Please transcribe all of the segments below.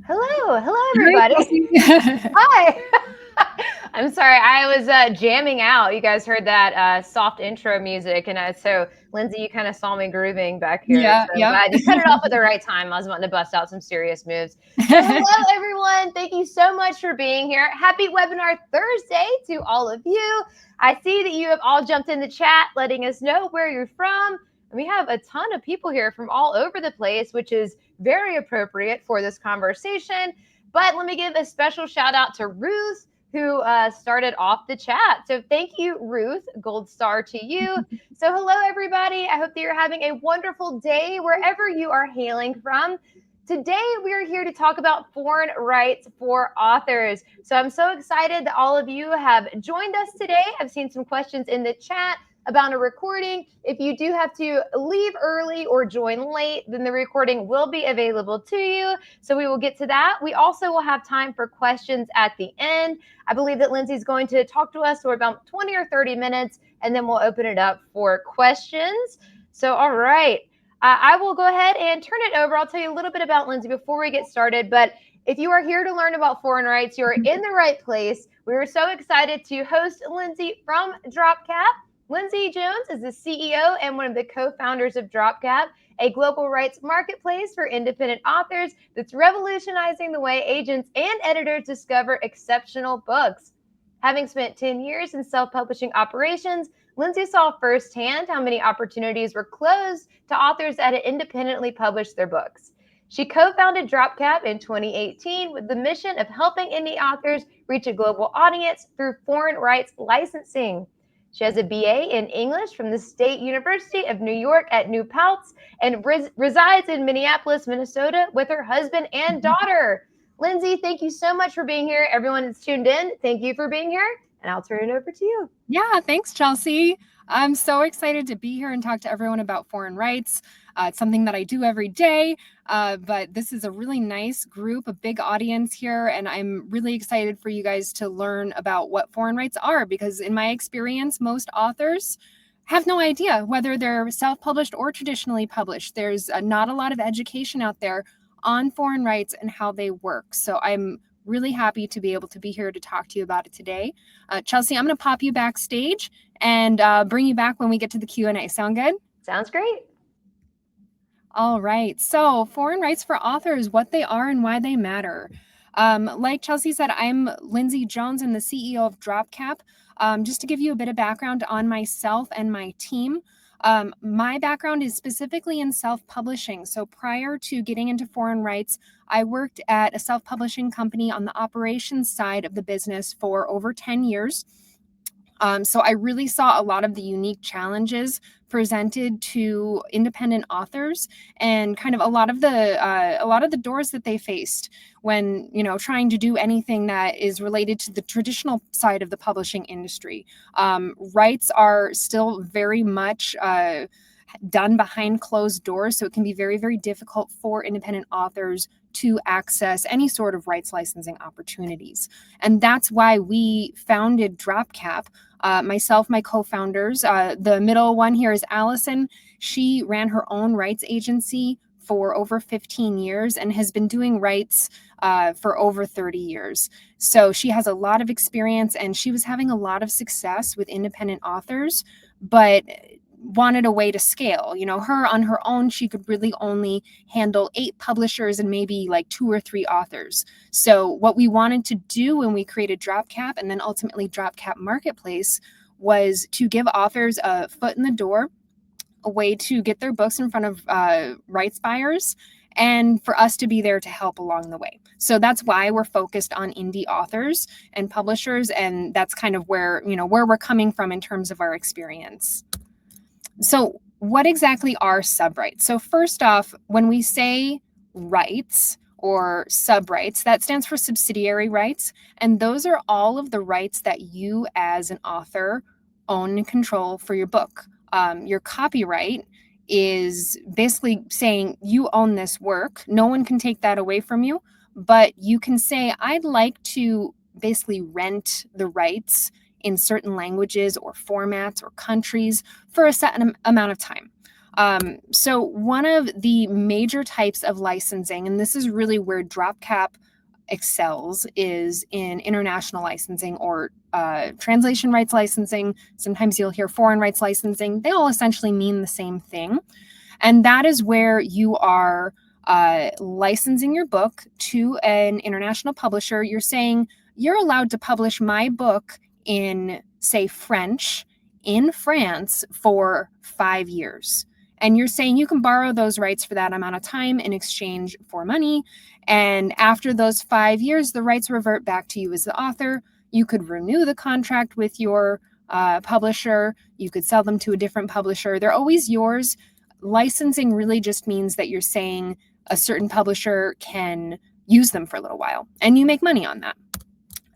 Hello, everybody. Hi. I'm sorry, I was jamming out. You guys heard that soft intro music, and so Lindsay, you kind of saw me grooving back here. Yeah, So I'm yep. glad you cut it off at the right time. I was wanting to bust out some serious moves. So hello, everyone. Thank you so much for being here. Happy Webinar Thursday to all of you. I see that you have all jumped in the chat, letting us know where you're from. And we have a ton of people here from all over the place, which is very appropriate for this conversation. But let me give a special shout out to Ruth, who started off the chat. So thank you, Ruth. Gold star to you. So hello, everybody. I hope that you're having a wonderful day wherever you are hailing from. Today, we are here to talk about foreign rights for authors. So I'm so excited that all of you have joined us today. I've seen some questions in the chat about a recording. If you do have to leave early or join late, then the recording will be available to you. So we will get to that. We also will have time for questions at the end. I believe that Lindsay's going to talk to us for about 20 or 30 minutes, and then we'll open it up for questions. So, all right. I will go ahead and turn it over. I'll tell you a little bit about Lindsay before we get started, but if you are here to learn about foreign rights, you're in the right place. We were so excited to host Lindsay from DropCap. Lindsay Jones is the CEO and one of the co-founders of DropCap, a global rights marketplace for independent authors that's revolutionizing the way agents and editors discover exceptional books. Having spent 10 years in self-publishing operations, Lindsay saw firsthand how many opportunities were closed to authors that had independently published their books. She co-founded DropCap in 2018 with the mission of helping indie authors reach a global audience through foreign rights licensing. She has a BA in English from the State University of New York at New Paltz and resides in Minneapolis, Minnesota with her husband and daughter. Lindsay, thank you so much for being here. Everyone that's tuned in, thank you for being here, and I'll turn it over to you. Yeah, thanks, Chelsea. I'm so excited to be here and talk to everyone about foreign rights. It's something that I do every day, but this is a really nice group, a big audience here, and I'm really excited for you guys to learn about what foreign rights are, because in my experience, most authors have no idea whether they're self-published or traditionally published. There's not a lot of education out there on foreign rights and how they work. So I'm really happy to be able to be here to talk to you about it today. Chelsea, I'm going to pop you backstage and bring you back when we get to the Q&A. Sound good? Sounds great. All right. So foreign rights for authors, what they are and why they matter. Like Chelsea said, I'm Lindsay Jones. I'm the CEO of DropCap. Just to give you a bit of background on myself and my team, my background is specifically in self-publishing. So prior to getting into foreign rights, I worked at a self-publishing company on the operations side of the business for over 10 years. So I really saw a lot of the unique challenges presented to independent authors and kind of a lot of the doors that they faced when, trying to do anything that is related to the traditional side of the publishing industry. Rights are still very much done behind closed doors, so it can be very, very difficult for independent authors to access any sort of rights licensing opportunities. And that's why we founded DropCap. Myself, my co-founders, the middle one here is Allison. She ran her own rights agency for over 15 years and has been doing rights for over 30 years. So she has a lot of experience and she was having a lot of success with independent authors, but wanted a way to scale. Her on her own, she could really only handle 8 publishers and maybe like 2 or 3 authors. So what we wanted to do when we created DropCap and then ultimately DropCap Marketplace was to give authors a foot in the door, a way to get their books in front of rights buyers, and for us to be there to help along the way. So that's why we're focused on indie authors and publishers, and that's kind of where we're coming from in terms of our experience. So what exactly are subrights? So first off, when we say rights or subrights, that stands for subsidiary rights. And those are all of the rights that you as an author own and control for your book. Your copyright is basically saying you own this work. No one can take that away from you, but you can say, I'd like to basically rent the rights in certain languages or formats or countries for a set amount of time. So one of the major types of licensing, and this is really where DropCap excels, is in international licensing or translation rights licensing. Sometimes you'll hear foreign rights licensing. They all essentially mean the same thing. And that is where you are licensing your book to an international publisher. You're saying you're allowed to publish my book in, say, French in France for 5 years. And you're saying you can borrow those rights for that amount of time in exchange for money. And after those 5 years, the rights revert back to you as the author. You could renew the contract with your publisher. You could sell them to a different publisher. They're always yours. Licensing really just means that you're saying a certain publisher can use them for a little while, and you make money on that.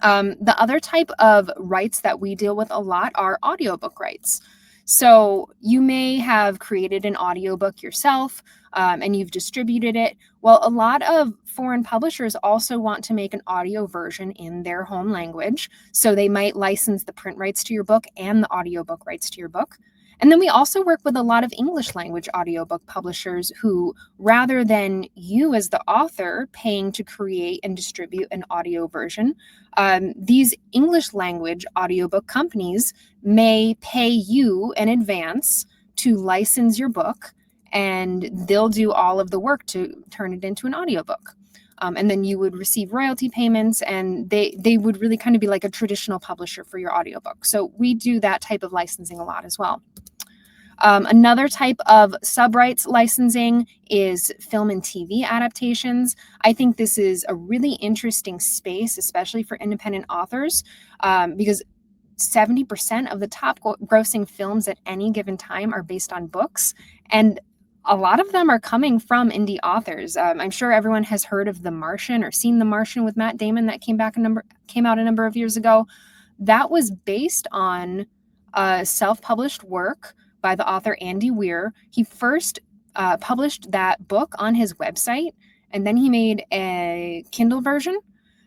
The other type of rights that we deal with a lot are audiobook rights. So you may have created an audiobook yourself and you've distributed it. Well, a lot of foreign publishers also want to make an audio version in their home language. So they might license the print rights to your book and the audiobook rights to your book. And then we also work with a lot of English language audiobook publishers who, rather than you as the author paying to create and distribute an audio version, these English language audiobook companies may pay you in advance to license your book, and they'll do all of the work to turn it into an audiobook. And then you would receive royalty payments, and they would really kind of be like a traditional publisher for your audiobook. So we do that type of licensing a lot as well. Another type of subrights licensing is film and TV adaptations. I think this is a really interesting space, especially for independent authors, because 70% of the top grossing films at any given time are based on books, and a lot of them are coming from indie authors. I'm sure everyone has heard of The Martian or seen The Martian with Matt Damon that came out a number of years ago. That was based on a self-published work by the author Andy Weir. He first published that book on his website, and then he made a Kindle version.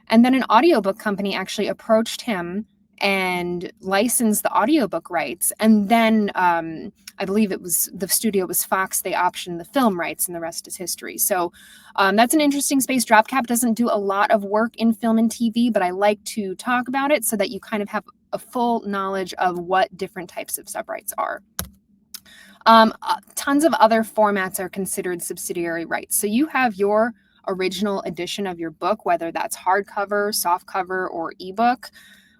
And then an audiobook company actually approached him and licensed the audiobook rights. And then I believe it was the studio was Fox. They optioned the film rights, and the rest is history. So that's an interesting space. DropCap doesn't do a lot of work in film and TV, but I like to talk about it so that you kind of have a full knowledge of what different types of subrights are. Tons of other formats are considered subsidiary rights. So you have your original edition of your book, whether that's hardcover, softcover, or ebook.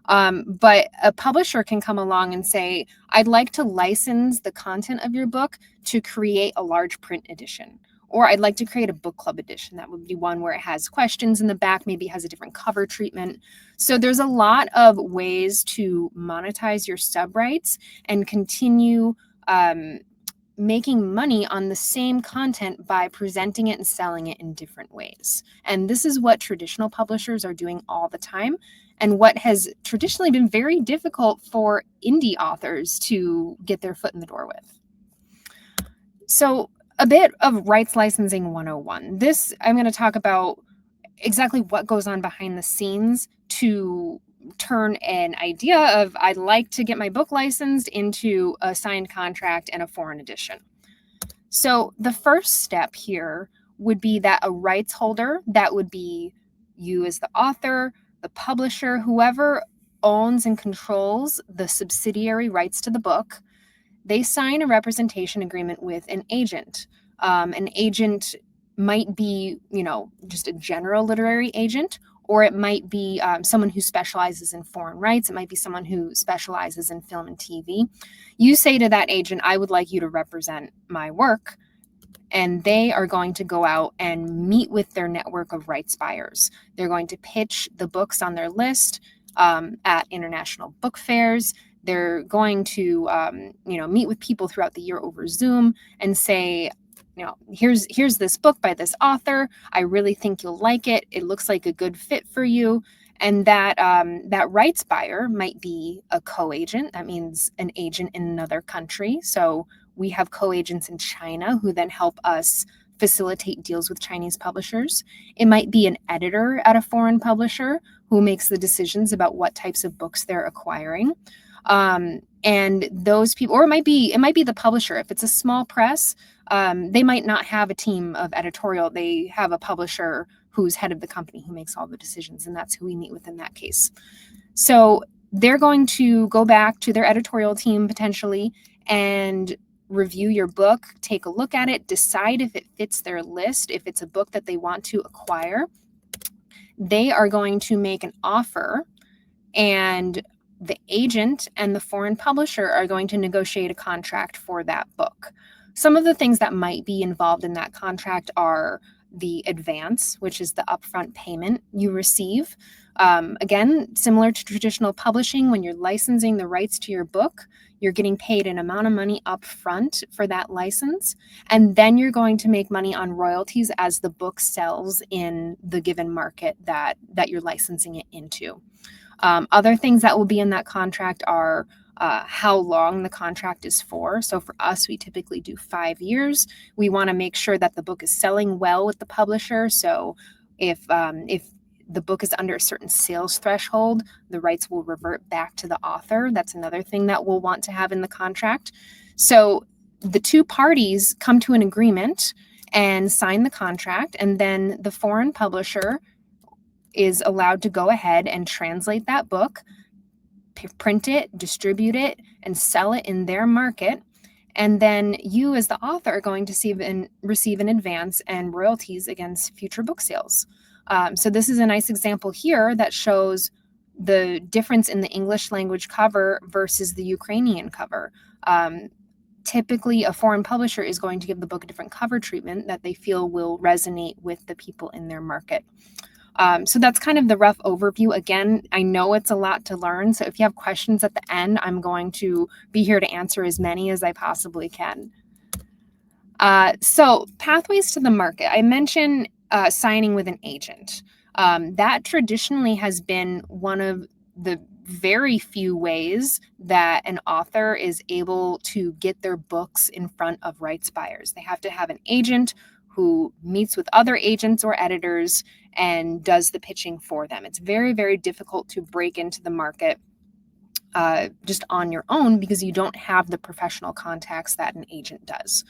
But a publisher can come along and say, I'd like to license the content of your book to create a large print edition. Or I'd like to create a book club edition. That would be one where it has questions in the back, maybe has a different cover treatment. So there's a lot of ways to monetize your subrights and continue making money on the same content by presenting it and selling it in different ways. And this is what traditional publishers are doing all the time, and what has traditionally been very difficult for indie authors to get their foot in the door with. So a bit of rights licensing 101. This, I'm going to talk about exactly what goes on behind the scenes to turn an idea of I'd like to get my book licensed into a signed contract and a foreign edition. So the first step here would be that a rights holder, that would be you as the author, the publisher, whoever owns and controls the subsidiary rights to the book, they sign a representation agreement with an agent. An agent might be, just a general literary agent, or it might be someone who specializes in foreign rights. It might be someone who specializes in film and TV. You say to that agent, I would like you to represent my work. And they are going to go out and meet with their network of rights buyers. They're going to pitch the books on their list at international book fairs. They're going to, meet with people throughout the year over Zoom and say, here's this book by this author. I really think you'll like it. It looks like a good fit for you. And that rights buyer might be a co-agent. That means an agent in another country. So We have co-agents in China who then help us facilitate deals with Chinese publishers. It might be an editor at a foreign publisher who makes the decisions about what types of books they're acquiring. And those people, or it might be the publisher. If it's a small press, they might not have a team of editorial. They have a publisher who's head of the company who makes all the decisions, and that's who we meet with in that case. So they're going to go back to their editorial team potentially and review your book, take a look at it, decide if it fits their list, if it's a book that they want to acquire. They are going to make an offer, and the agent and the foreign publisher are going to negotiate a contract for that book. Some of the things that might be involved in that contract are the advance, which is the upfront payment you receive. Again, similar to traditional publishing, when you're licensing the rights to your book, you're getting paid an amount of money up front for that license, and then you're going to make money on royalties as the book sells in the given market that you're licensing it into. Other things that will be in that contract are how long the contract is for. So for us, we typically do 5 years. We want to make sure that the book is selling well with the publisher. So if the book is under a certain sales threshold, the rights will revert back to the author. That's another thing that we'll want to have in the contract. So the two parties come to an agreement and sign the contract, and then the foreign publisher is allowed to go ahead and translate that book, print it, distribute it, and sell it in their market. And then you as the author are going to receive an advance and royalties against future book sales. So this is a nice example here that shows the difference in the English language cover versus the Ukrainian cover. Typically, a foreign publisher is going to give the book a different cover treatment that they feel will resonate with the people in their market. So that's kind of the rough overview. Again, I know it's a lot to learn. So if you have questions at the end, I'm going to be here to answer as many as I possibly can. So pathways to the market. I mentioned signing with an agent. That traditionally has been one of the very few ways that an author is able to get their books in front of rights buyers. They have to have an agent who meets with other agents or editors and does the pitching for them. It's very, very difficult to break into the market just on your own because you don't have the professional contacts that an agent does.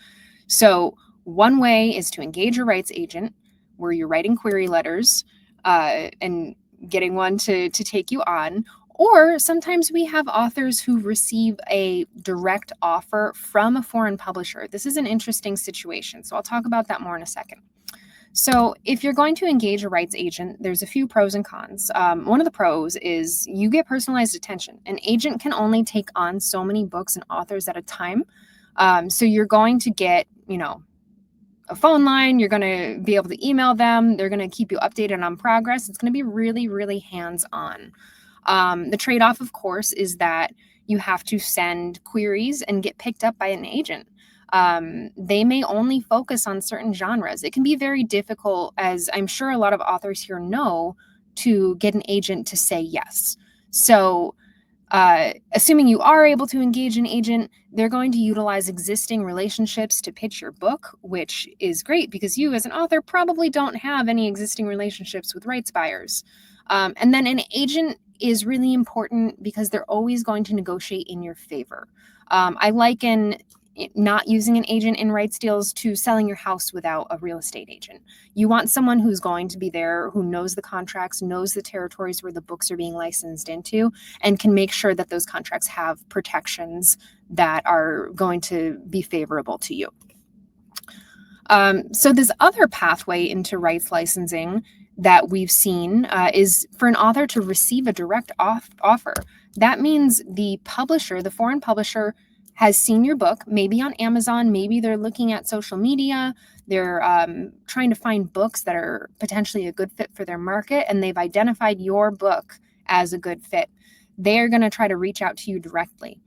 So one way is to engage a rights agent where you're writing query letters and getting one to take you on. Or sometimes we have authors who receive a direct offer from a foreign publisher. This is an interesting situation, so I'll talk about that more in a second. So if you're going to engage a rights agent, there's a few pros and cons. One of the pros is you get personalized attention. An agent can only take on so many books and authors at a time. So you're going to get, a phone line, you're going to be able to email them, they're going to keep you updated on progress. It's going to be really, really hands-on. The trade-off, of course, is that you have to send queries and get picked up by an agent. They may only focus on certain genres. It can be very difficult, as I'm sure a lot of authors here know, to get an agent to say yes. So assuming you are able to engage an agent, they're going to utilize existing relationships to pitch your book, which is great because you as an author probably don't have any existing relationships with rights buyers. And then an agent is really important because they're always going to negotiate in your favor. I liken not using an agent in rights deals to selling your house without a real estate agent. You want someone who's going to be there, who knows the contracts, knows the territories where the books are being licensed into, and can make sure that those contracts have protections that are going to be favorable to you. So this other pathway into rights licensing that we've seen is for an author to receive a direct offer. That means the publisher, the foreign publisher, has seen your book, maybe on Amazon, maybe they're looking at social media, they're trying to find books that are potentially a good fit for their market, and they've identified your book as a good fit. They're going to try to reach out to you directly.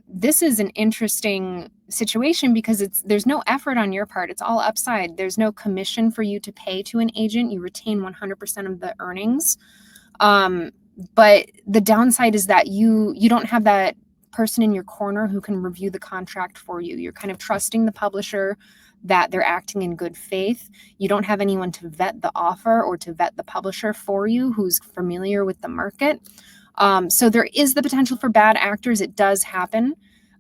This is an interesting situation because there's no effort on your part. It's all upside. There's no commission for you to pay to an agent. You retain 100% of the earnings. But the downside is that you don't have that person in your corner who can review the contract for you. You're kind of trusting the publisher that they're acting in good faith. You don't have anyone to vet the offer or to vet the publisher for you who's familiar with the market. So there is the potential for bad actors. It does happen.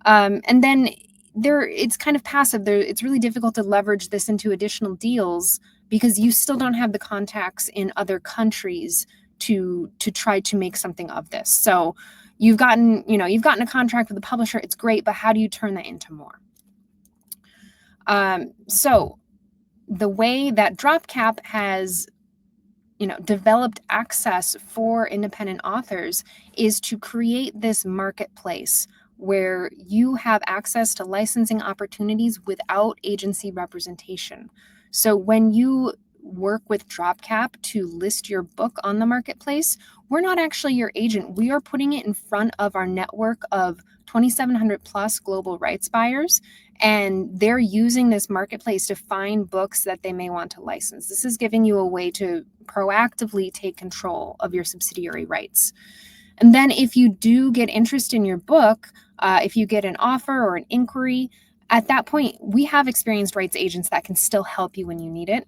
And then it's kind of passive. It's really difficult to leverage this into additional deals because you still don't have the contacts in other countries to try to make something of this. So you've gotten a contract with the publisher. It's great, but how do you turn that into more? So the way that DropCap has developed access for independent authors is to create this marketplace where you have access to licensing opportunities without agency representation. So when you work with DropCap to list your book on the marketplace, we're not actually your agent. We are putting it in front of our network of 2,700 plus global rights buyers, and they're using this marketplace to find books that they may want to license. This is giving you a way to proactively take control of your subsidiary rights. And then if you do get interest in your book, if you get an offer or an inquiry, at that point, we have experienced rights agents that can still help you when you need it.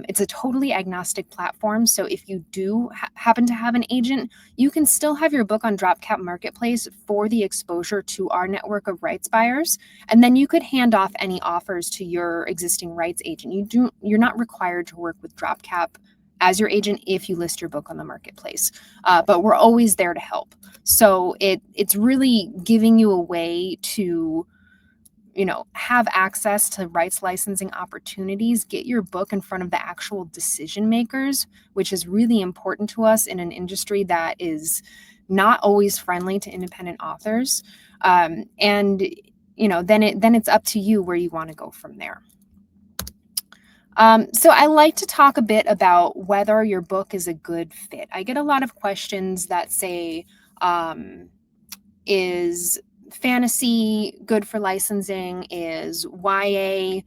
It's a totally agnostic platform. So if you do happen to have an agent, you can still have your book on DropCap Marketplace for the exposure to our network of rights buyers. And then you could hand off any offers to your existing rights agent. You're not required to work with DropCap as your agent if you list your book on the marketplace. But we're always there to help. So it's really giving you a way to have access to rights licensing opportunities, get your book in front of the actual decision makers, which is really important to us in an industry that is not always friendly to independent authors. And then it's up to you where you want to go from there. So I like to talk a bit about whether your book is a good fit. I get a lot of questions that say, is fantasy good for licensing? Is YA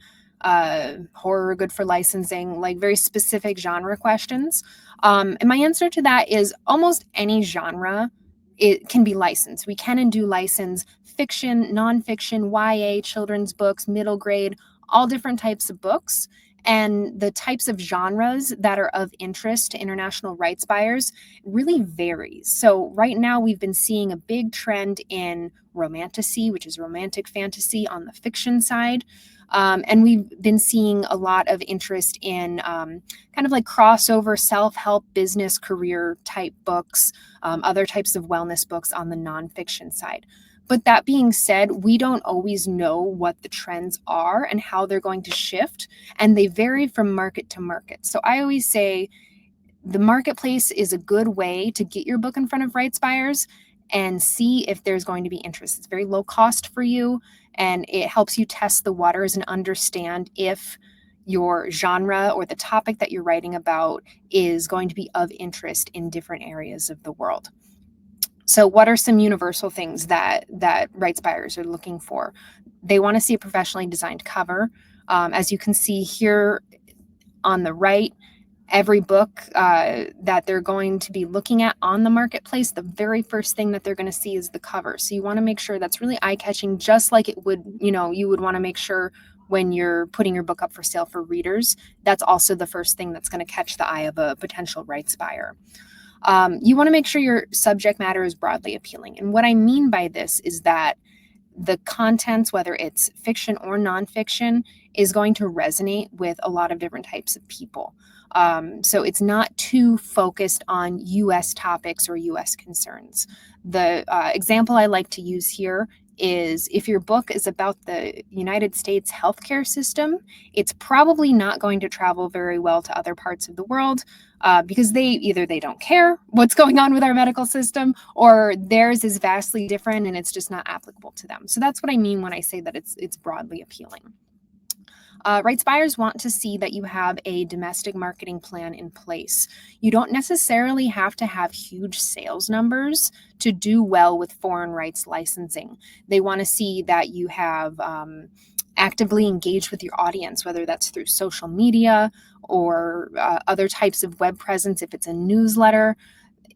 horror good for licensing? Like very specific genre questions. And my answer to that is almost any genre it can be licensed. We can and do license fiction, nonfiction, YA, children's books, middle grade, all different types of books. And the types of genres that are of interest to international rights buyers really varies. So right now we've been seeing a big trend in romantasy, which is romantic fantasy on the fiction side. And we've been seeing a lot of interest in kind of like crossover self-help business career type books, other types of wellness books on the nonfiction side. But that being said, we don't always know what the trends are and how they're going to shift, and they vary from market to market. So I always say the marketplace is a good way to get your book in front of rights buyers and see if there's going to be interest. It's very low cost for you, and it helps you test the waters and understand if your genre or the topic that you're writing about is going to be of interest in different areas of the world. So what are some universal things that rights buyers are looking for? They want to see a professionally designed cover. As you can see here on the right, every book that they're going to be looking at on the marketplace, the very first thing that they're going to see is the cover. So you want to make sure that's really eye-catching, just like it would, you would want to make sure when you're putting your book up for sale for readers. That's also the first thing that's going to catch the eye of a potential rights buyer. You want to make sure your subject matter is broadly appealing. And what I mean by this is that the contents, whether it's fiction or nonfiction, is going to resonate with a lot of different types of people. So it's not too focused on U.S. topics or U.S. concerns. The example I like to use here is if your book is about the United States healthcare system, it's probably not going to travel very well to other parts of the world because they don't care what's going on with our medical system, or theirs is vastly different and it's just not applicable to them. So that's what I mean when I say that it's broadly appealing. Rights buyers want to see that you have a domestic marketing plan in place. You don't necessarily have to have huge sales numbers to do well with foreign rights licensing. They want to see that you have actively engaged with your audience, whether that's through social media or other types of web presence, if it's a newsletter.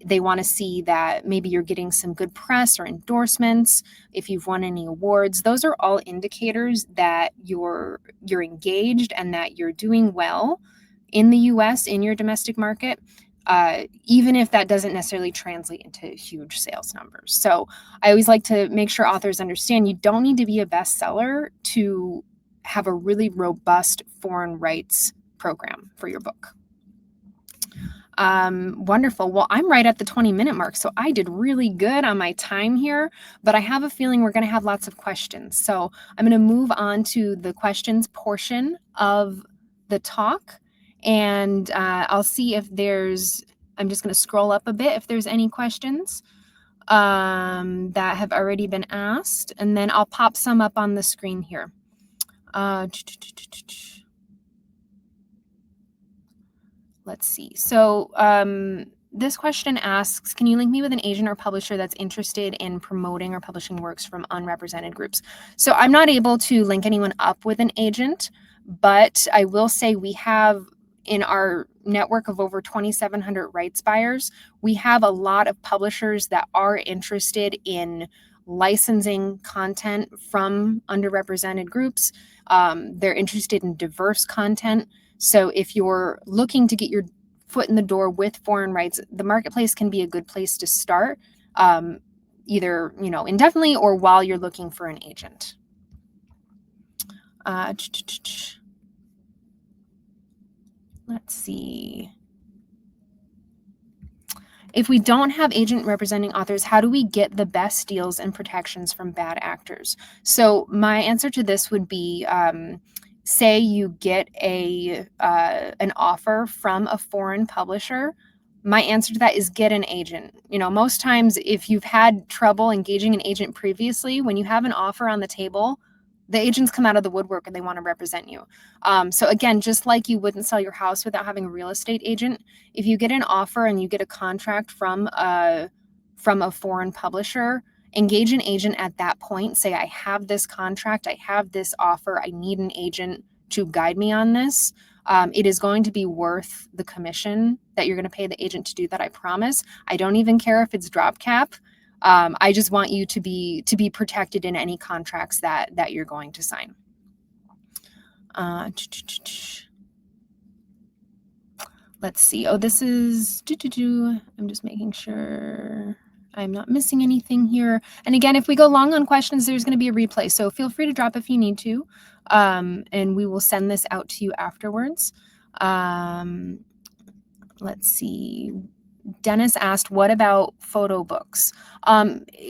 They want to see that maybe you're getting some good press or endorsements, if you've won any awards. Those are all indicators that you're engaged and that you're doing well in the US, in your domestic market, even if that doesn't necessarily translate into huge sales numbers. So I always like to make sure authors understand you don't need to be a bestseller to have a really robust foreign rights program for your book. Wonderful. Well, I'm right at the 20-minute mark, so I did really good on my time here, but I have a feeling we're going to have lots of questions. So I'm going to move on to the questions portion of the talk, and I'll see if I'm just going to scroll up a bit if there's any questions that have already been asked, and then I'll pop some up on the screen here. Let's see. So this question asks, can you link me with an agent or publisher that's interested in promoting or publishing works from unrepresented groups? So I'm not able to link anyone up with an agent, but I will say we have in our network of over 2,700 rights buyers, we have a lot of publishers that are interested in licensing content from underrepresented groups. They're interested in diverse content. So if you're looking to get your foot in the door with foreign rights, the marketplace can be a good place to start, either indefinitely or while you're looking for an agent. Let's see. If we don't have agent representing authors, how do we get the best deals and protections from bad actors? So my answer to this would be, say you get an offer from a foreign publisher. My answer to that is get an agent. Most times if you've had trouble engaging an agent previously, when you have an offer on the table, the agents come out of the woodwork and they want to represent you. So again, just like you wouldn't sell your house without having a real estate agent, if you get an offer and you get a contract from a foreign publisher, engage an agent at that point. Say, I have this contract, I have this offer, I need an agent to guide me on this. It is going to be worth the commission that you're going to pay the agent to do that, I promise. I don't even care if it's DropCap. I just want you to be protected in any contracts that you're going to sign. Let's see. Oh, this is I'm just making sure I'm not missing anything here. And again, if we go long on questions, there's going to be a replay. So feel free to drop if you need to, and we will send this out to you afterwards. Let's see. Dennis asked, what about photo books?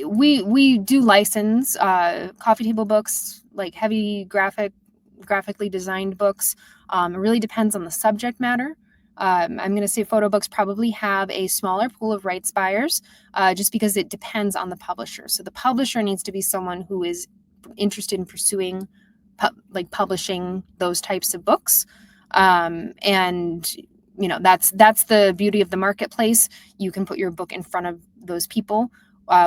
We do license coffee table books, like heavy graphically designed books. It really depends on the subject matter. I'm going to say photo books probably have a smaller pool of rights buyers, just because it depends on the publisher. So the publisher needs to be someone who is interested in pursuing publishing those types of books. And that's the beauty of the marketplace. You can put your book in front of those people.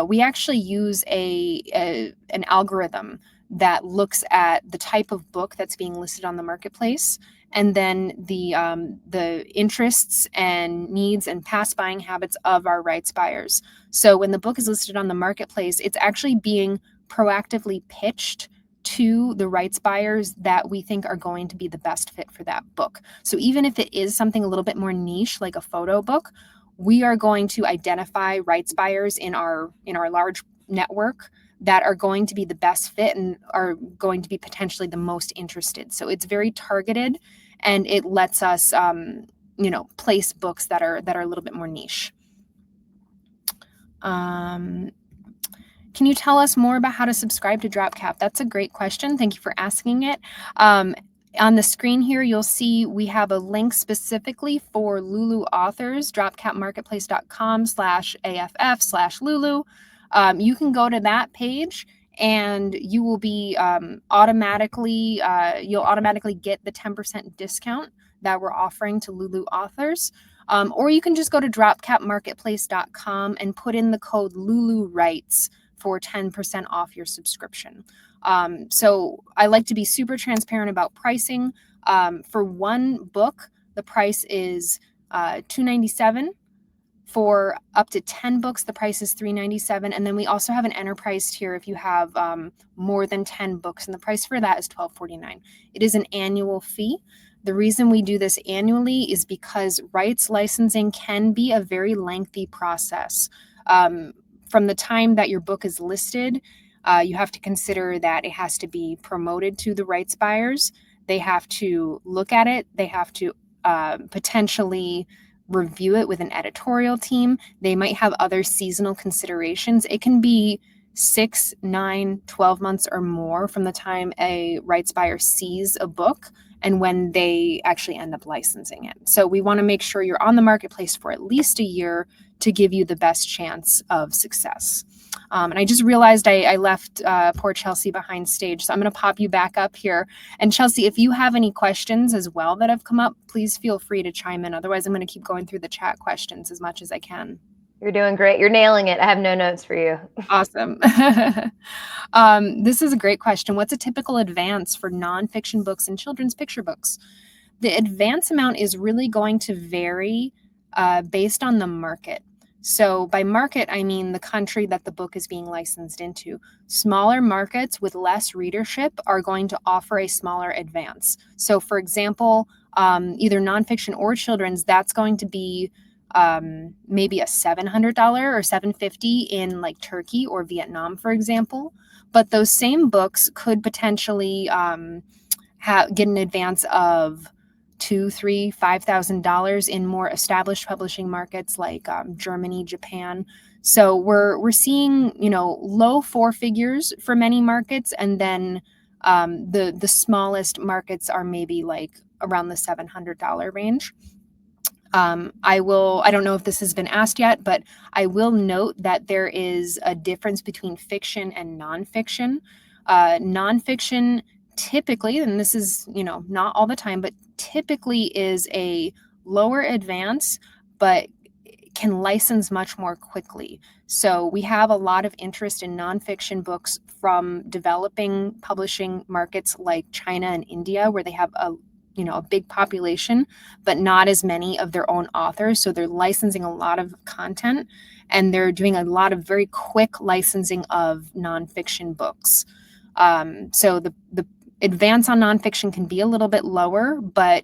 We actually use an algorithm that looks at the type of book that's being listed on the marketplace, and then the interests and needs and past buying habits of our rights buyers. So when the book is listed on the marketplace, it's actually being proactively pitched to the rights buyers that we think are going to be the best fit for that book. So even if it is something a little bit more niche, like a photo book, we are going to identify rights buyers in our large network that are going to be the best fit and are going to be potentially the most interested. So it's very targeted, and it lets us place books that are a little bit more niche. Can you tell us more about how to subscribe to DropCap? That's a great question. Thank you for asking it. On the screen here, you'll see we have a link specifically for Lulu authors, dropcapmarketplace.com/AFF/Lulu. You can go to that page and you will be automatically get the 10% discount that we're offering to Lulu authors. Or you can just go to dropcapmarketplace.com and put in the code LuluRights for 10% off your subscription. So I like to be super transparent about pricing. For one book, the price is $297. For up to 10 books, the price is $397. And then we also have an enterprise tier if you have more than 10 books, and the price for that is $12.49. It is an annual fee. The reason we do this annually is because rights licensing can be a very lengthy process. From the time that your book is listed, you have to consider that it has to be promoted to the rights buyers. They have to look at it. They have to potentially review it with an editorial team. They might have other seasonal considerations. It can be 6, 9, 12 months or more from the time a rights buyer sees a book and when they actually end up licensing it. So we want to make sure you're on the marketplace for at least a year to give you the best chance of success. And I just realized I left poor Chelsea behind stage. So I'm going to pop you back up here. And Chelsea, if you have any questions as well that have come up, please feel free to chime in. Otherwise, I'm going to keep going through the chat questions as much as I can. You're doing great. You're nailing it. I have no notes for you. Awesome. This is a great question. What's a typical advance for nonfiction books and children's picture books? The advance amount is really going to vary based on the market. So by market, I mean the country that the book is being licensed into. Smaller markets with less readership are going to offer a smaller advance. So for example, either nonfiction or children's, that's going to be maybe a $700 or $750 in like Turkey or Vietnam, for example. But those same books could potentially get an advance of $2,000, $3,000, $5,000 in more established publishing markets like Germany, Japan. So we're seeing, low 4 figures for many markets, and then the smallest markets are maybe like around the $700 range. I don't know if this has been asked yet, but I will note that there is a difference between fiction and nonfiction. Nonfiction typically, and this is, not all the time, but typically is a lower advance, but can license much more quickly. So we have a lot of interest in nonfiction books from developing publishing markets like China and India, where they have a big population, but not as many of their own authors. So they're licensing a lot of content, and they're doing a lot of very quick licensing of nonfiction books. So the advance on nonfiction can be a little bit lower, but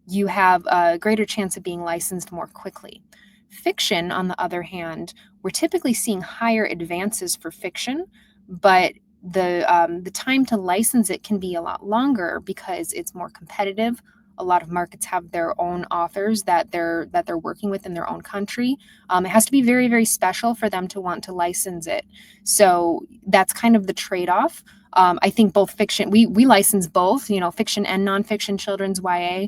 you have a greater chance of being licensed more quickly. Fiction, on the other hand, we're typically seeing higher advances for fiction, but the time to license it can be a lot longer because it's more competitive. A lot of markets have their own authors that they're working with in their own country. It has to be very, very special for them to want to license it. So that's kind of the trade-off. I think both fiction, we license both, fiction and nonfiction children's YA.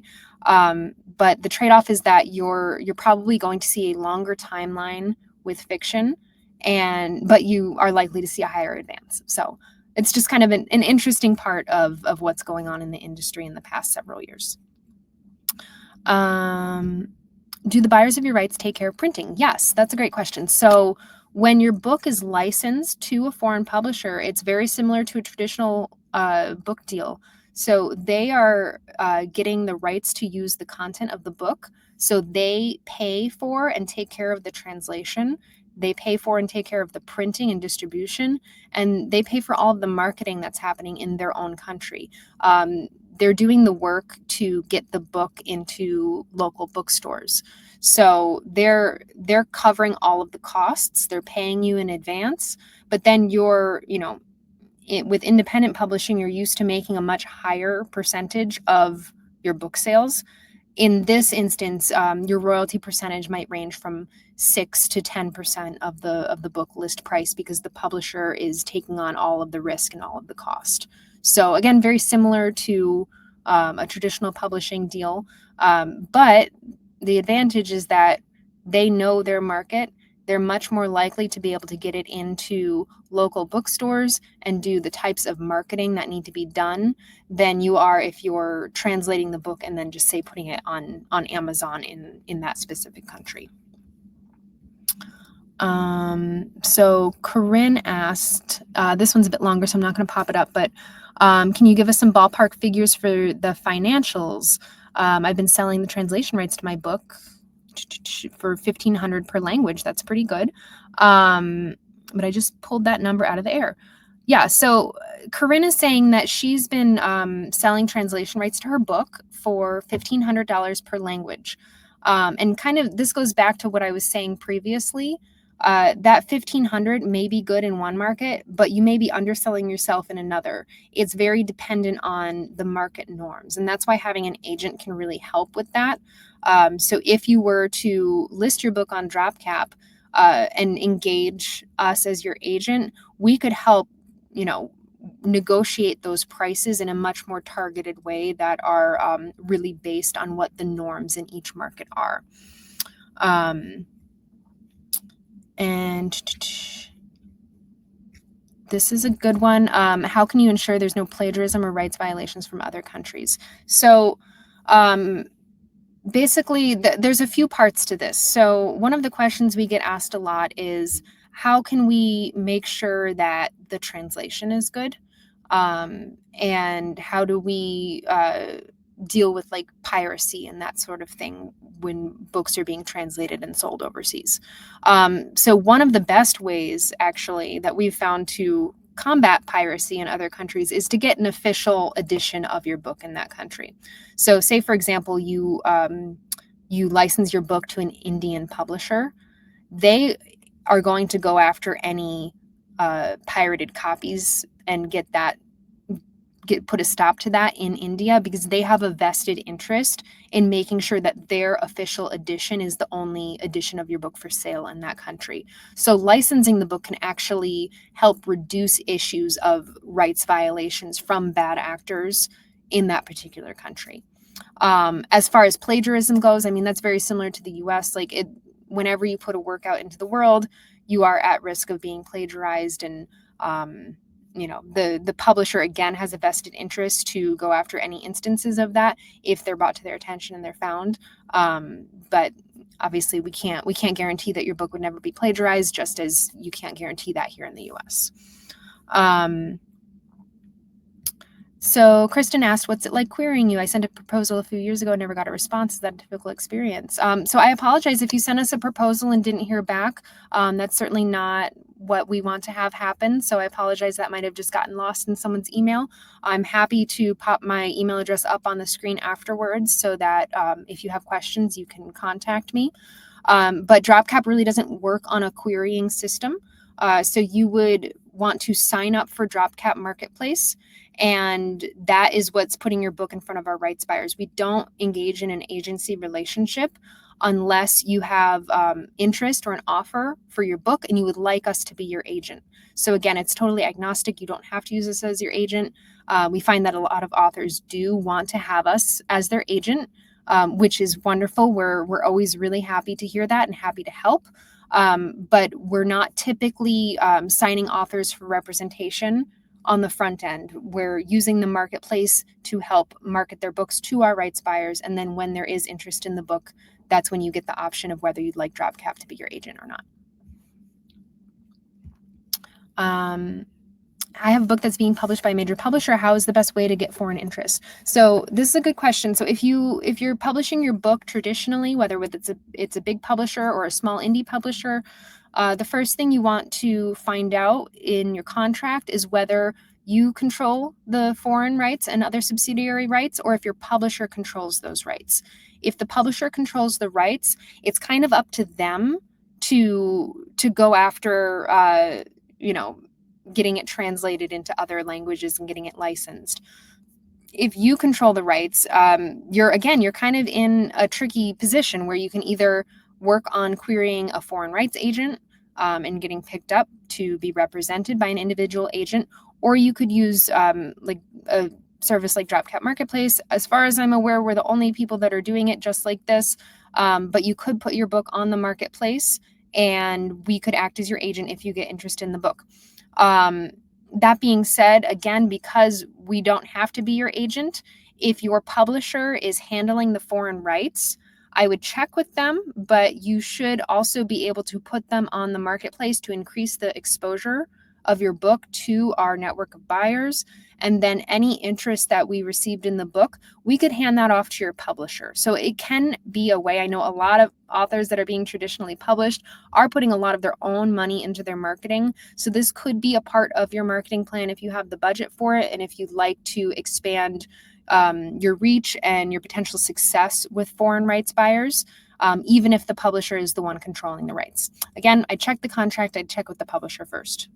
But the trade-off is that you're probably going to see a longer timeline with fiction, but you are likely to see a higher advance. So it's just kind of an interesting part of what's going on in the industry in the past several years. Do the buyers of your rights take care of printing? Yes, that's a great question. So when your book is licensed to a foreign publisher, it's very similar to a traditional book deal. So they are getting the rights to use the content of the book. So they pay for and take care of the translation. They pay for and take care of the printing and distribution, and they pay for all of the marketing that's happening in their own country. They're doing the work to get the book into local bookstores. So they're covering all of the costs. They're paying you in advance, but then with independent publishing, you're used to making a much higher percentage of your book sales. In this instance, your royalty percentage might range from 6 to 10% of the book list price, because the publisher is taking on all of the risk and all of the cost. So again, very similar to a traditional publishing deal, but the advantage is that they know their market. They're much more likely to be able to get it into local bookstores and do the types of marketing that need to be done than you are if you're translating the book and then just say putting it on Amazon in that specific country. So Corinne asked, this one's a bit longer, so I'm not going to pop it up, but can you give us some ballpark figures for the financials? I've been selling the translation rights to my book for $1,500 per language. That's pretty good. But I just pulled that number out of the air. Yeah, so Corinne is saying that she's been selling translation rights to her book for $1,500 per language. And kind of this goes back to what I was saying previously. That $1,500 may be good in one market, but you may be underselling yourself in another. It's very dependent on the market norms. And that's why having an agent can really help with that. So if you were to list your book on DropCap and engage us as your agent, we could help, negotiate those prices in a much more targeted way that are really based on what the norms in each market are. And this is a good one. How can you ensure there's no plagiarism or rights violations from other countries? So basically, there's a few parts to this. So one of the questions we get asked a lot is, how can we make sure that the translation is good? And how do we deal with like piracy and that sort of thing when books are being translated and sold overseas? So one of the best ways actually that we've found to combat piracy in other countries is to get an official edition of your book in that country. So say, for example, you license your book to an Indian publisher. They are going to go after any pirated copies and put a stop to that in India, because they have a vested interest in making sure that their official edition is the only edition of your book for sale in that country. So licensing the book can actually help reduce issues of rights violations from bad actors in that particular country. As far as plagiarism goes, I mean, that's very similar to the US. Whenever you put a work out into the world, you are at risk of being plagiarized, and the publisher again has a vested interest to go after any instances of that if they're brought to their attention and they're found. But obviously we can't guarantee that your book would never be plagiarized, just as you can't guarantee that here in the US. So Kristen asked, what's it like querying you? I sent a proposal a few years ago, never got a response. Is that a typical experience? So I apologize if you sent us a proposal and didn't hear back. That's certainly not what we want to have happen. So I apologize, that might have just gotten lost in someone's email. I'm happy to pop my email address up on the screen afterwards so that if you have questions, you can contact me. But DropCap really doesn't work on a querying system. So you would want to sign up for DropCap Marketplace, and that is what's putting your book in front of our rights buyers. We don't engage in an agency relationship unless you have interest or an offer for your book and you would like us to be your agent. So again, it's totally agnostic. You don't have to use us as your agent. We find that a lot of authors do want to have us as their agent, which is wonderful. We're always really happy to hear that and happy to help. But we're not typically signing authors for representation on the front end. We're using the marketplace to help market their books to our rights buyers. And then when there is interest in the book, that's when you get the option of whether you'd like DropCap to be your agent or not. I have a book that's being published by a major publisher. How is the best way to get foreign interest? So this is a good question. So if you're publishing your book traditionally, whether it's a big publisher or a small indie publisher, the first thing you want to find out in your contract is whether you control the foreign rights and other subsidiary rights, or if your publisher controls those rights. If the publisher controls the rights, it's kind of up to them to go after, getting it translated into other languages and getting it licensed. If you control the rights, you're kind of in a tricky position where you can either work on querying a foreign rights agent and getting picked up to be represented by an individual agent, or you could use like a service like DropCap Marketplace. As far as I'm aware, we're the only people that are doing it just like this, but you could put your book on the marketplace and we could act as your agent if you get interest in the book. That being said, again, because we don't have to be your agent, if your publisher is handling the foreign rights, I would check with them, but you should also be able to put them on the marketplace to increase the exposure of your book to our network of buyers, and then any interest that we received in the book, we could hand that off to your publisher. So it can be a way. I know a lot of authors that are being traditionally published are putting a lot of their own money into their marketing. So this could be a part of your marketing plan if you have the budget for it, and if you'd like to expand your reach and your potential success with foreign rights buyers, even if the publisher is the one controlling the rights. Again, I check the contract. I'd check with the publisher first.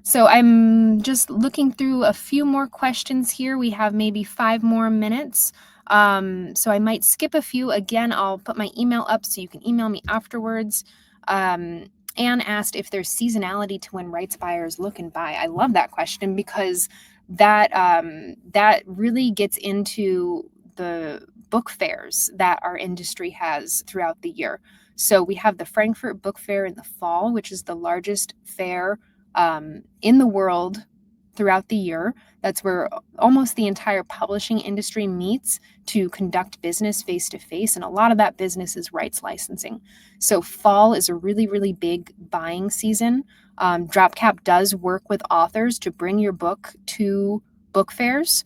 So I'm just looking through a few more questions here. We have maybe 5 more minutes. So I might skip a few. Again, I'll put my email up so you can email me afterwards. Anne asked if there's seasonality to when rights buyers look and buy. I love that question because that really gets into the book fairs that our industry has throughout the year. So we have the Frankfurt Book Fair in the fall, which is the largest fair in the world throughout the year. That's where almost the entire publishing industry meets to conduct business face to face. And a lot of that business is rights licensing. So fall is a really, really big buying season. DropCap does work with authors to bring your book to book fairs.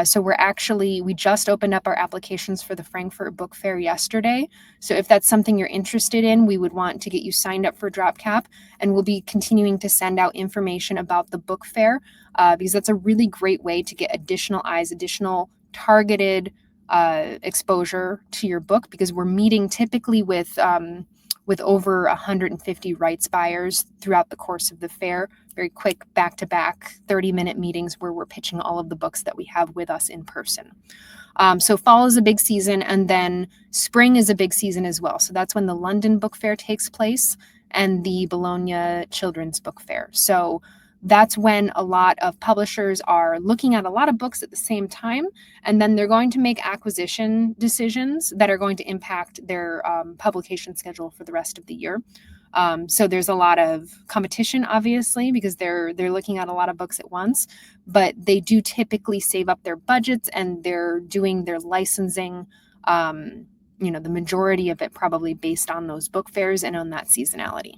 So we just opened up our applications for the Frankfurt Book Fair yesterday. So if that's something you're interested in, we would want to get you signed up for DropCap, and we'll be continuing to send out information about the book fair because that's a really great way to get additional eyes, additional targeted exposure to your book, because we're meeting typically with over 150 rights buyers throughout the course of the fair. Very quick back-to-back 30-minute meetings where we're pitching all of the books that we have with us in person. So fall is a big season, and then spring is a big season as well. So that's when the London Book Fair takes place and the Bologna Children's Book Fair. So that's when a lot of publishers are looking at a lot of books at the same time, and then they're going to make acquisition decisions that are going to impact their publication schedule for the rest of the year. So there's a lot of competition, obviously, because they're looking at a lot of books at once, but they do typically save up their budgets and they're doing their licensing, the majority of it probably based on those book fairs and on that seasonality.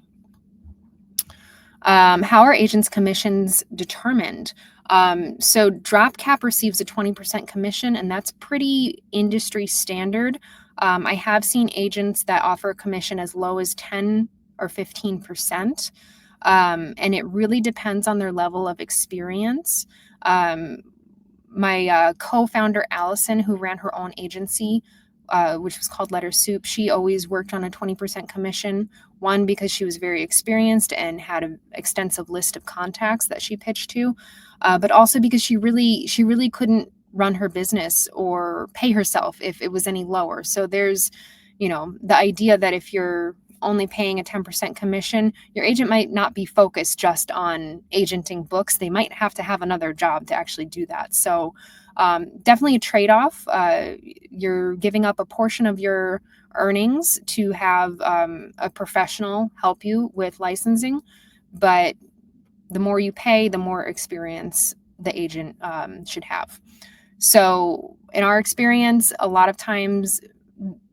How are agents' commissions determined? So DropCap receives a 20% commission, and that's pretty industry standard. I have seen agents that offer a commission as low as 10 or 15%. And it really depends on their level of experience. My co-founder, Allison, who ran her own agency, which was called Letter Soup, she always worked on a 20% commission. One, because she was very experienced and had an extensive list of contacts that she pitched to, but also because she really couldn't run her business or pay herself if it was any lower. So there's, the idea that if you're only paying a 10% commission, your agent might not be focused just on agenting books. They might have to have another job to actually do that. So definitely a trade-off. You're giving up a portion of your earnings to have a professional help you with licensing, but the more you pay, the more experience the agent should have. So in our experience, a lot of times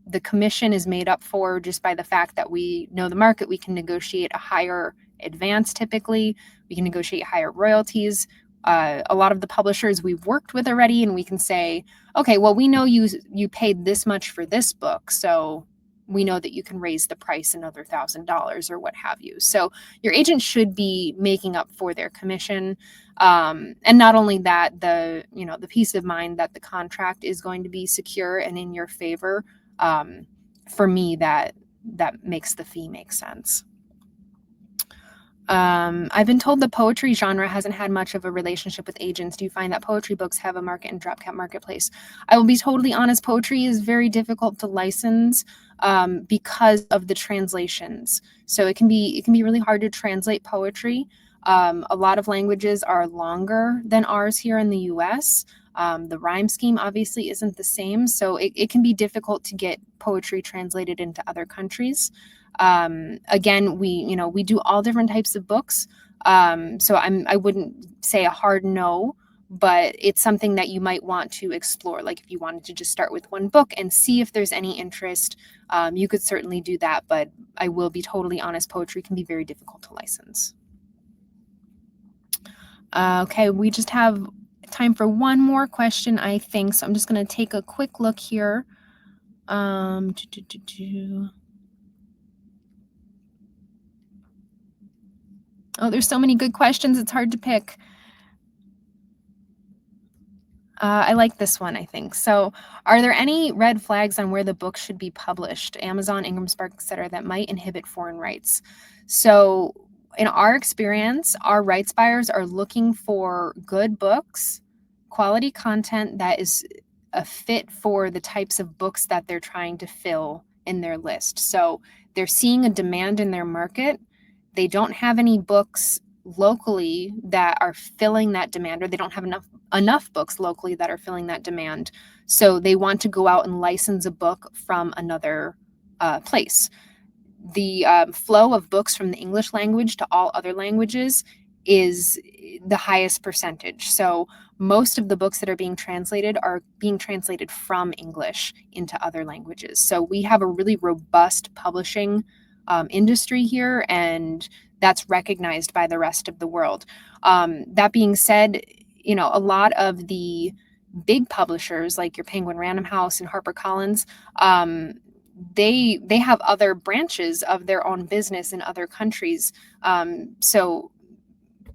the commission is made up for just by the fact that we know the market. We can negotiate a higher advance typically. We can negotiate higher royalties. A lot of the publishers we've worked with already, and we can say, okay, well, we know you paid this much for this book, so we know that you can raise the price another $1,000 or what have you. So your agent should be making up for their commission. And not only that, the peace of mind that the contract is going to be secure and in your favor. For me, that makes the fee make sense. I've been told the poetry genre hasn't had much of a relationship with agents. Do you find that poetry books have a market in DropCap Marketplace? I will be totally honest. Poetry is very difficult to license because of the translations. So it can be really hard to translate poetry. A lot of languages are longer than ours here in the US. The rhyme scheme obviously isn't the same. So it can be difficult to get poetry translated into other countries. Again, we do all different types of books. So I wouldn't say a hard no, but it's something that you might want to explore. Like if you wanted to just start with one book and see if there's any interest, you could certainly do that. But I will be totally honest, poetry can be very difficult to license. Okay, we just have time for one more question, I think. So I'm just going to take a quick look here. Oh, there's so many good questions. It's hard to pick. I like this one, I think. So are there any red flags on where the book should be published, Amazon, Ingram Spark, etc., that might inhibit foreign rights? So in our experience, our rights buyers are looking for good books, quality content that is a fit for the types of books that they're trying to fill in their list. So they're seeing a demand in their market. They don't have any books locally that are filling that demand, or they don't have enough books locally that are filling that demand. So they want to go out and license a book from another place. The flow of books from the English language to all other languages is the highest percentage. So most of the books that are being translated from English into other languages. So we have a really robust publishing industry here, and that's recognized by the rest of the world. That being said, a lot of the big publishers like your Penguin Random House and HarperCollins, they have other branches of their own business in other countries. So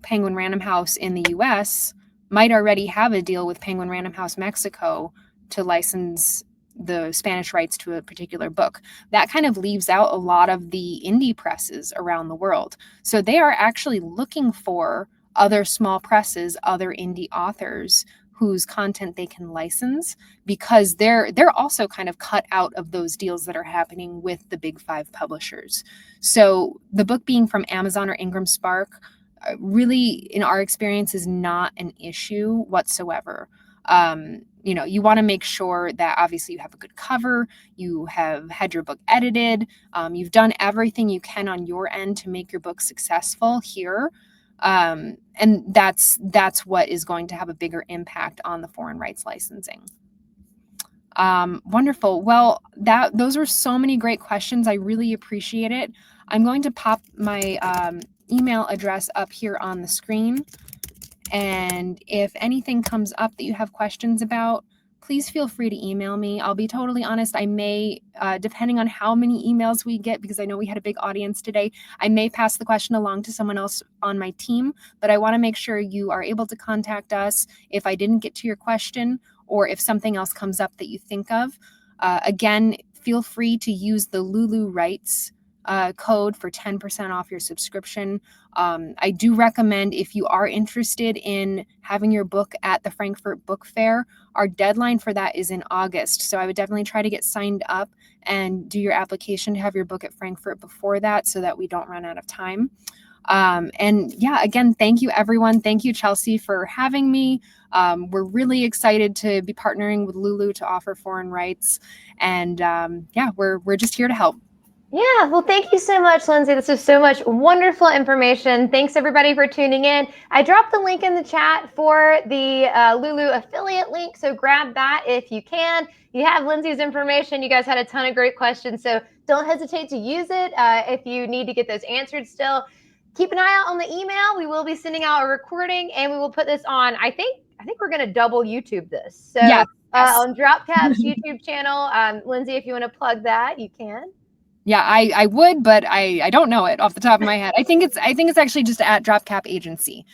Penguin Random House in the US might already have a deal with Penguin Random House Mexico to license the Spanish rights to a particular book. That kind of leaves out a lot of the indie presses around the world. So they are actually looking for other small presses, other indie authors whose content they can license, because they're also kind of cut out of those deals that are happening with the big five publishers. So the book being from Amazon or Ingram Spark really, in our experience, is not an issue whatsoever. You want to make sure that obviously you have a good cover, you have had your book edited, you've done everything you can on your end to make your book successful here. And that's what is going to have a bigger impact on the foreign rights licensing. Wonderful. Well, those were so many great questions. I really appreciate it. I'm going to pop my email address up here on the screen. And if anything comes up that you have questions about, please feel free to email me. I'll be totally honest. I may, depending on how many emails we get, because I know we had a big audience today, I may pass the question along to someone else on my team, but I want to make sure you are able to contact us if I didn't get to your question or if something else comes up that you think of. Again, feel free to use the Lulu rights code for 10% off your subscription. I do recommend, if you are interested in having your book at the Frankfurt Book Fair, our deadline for that is in August. So I would definitely try to get signed up and do your application to have your book at Frankfurt before that, so that we don't run out of time. And yeah, again, thank you everyone. Thank you, Chelsea, for having me. We're really excited to be partnering with Lulu to offer foreign rights. And yeah, we're just here to help. Yeah, well, thank you so much, Lindsay. This was so much wonderful information. Thanks, everybody, for tuning in. I dropped the link in the chat for the Lulu affiliate link, so grab that if you can. You have Lindsay's information. You guys had a ton of great questions, so don't hesitate to use it if you need to get those answered still. Keep an eye out on the email. We will be sending out a recording, and we will put this on, I think we're going to double YouTube this. So yes. On DropCap's YouTube channel, Lindsay, if you want to plug that, you can. Yeah, I would, but I don't know it off the top of my head. I think it's actually just at DropCap Agency.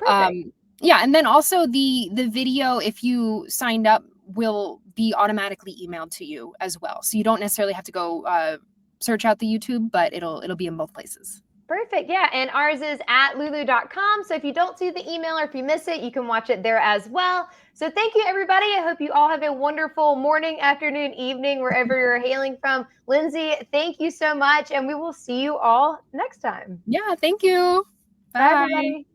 Yeah, and then also the video, if you signed up, will be automatically emailed to you as well. So you don't necessarily have to go search out the YouTube, but it'll be in both places. Perfect. Yeah. And ours is at lulu.com. So if you don't see the email or if you miss it, you can watch it there as well. So thank you, everybody. I hope you all have a wonderful morning, afternoon, evening, wherever you're hailing from. Lindsay, thank you so much. And we will see you all next time. Yeah. Thank you. Bye everybody.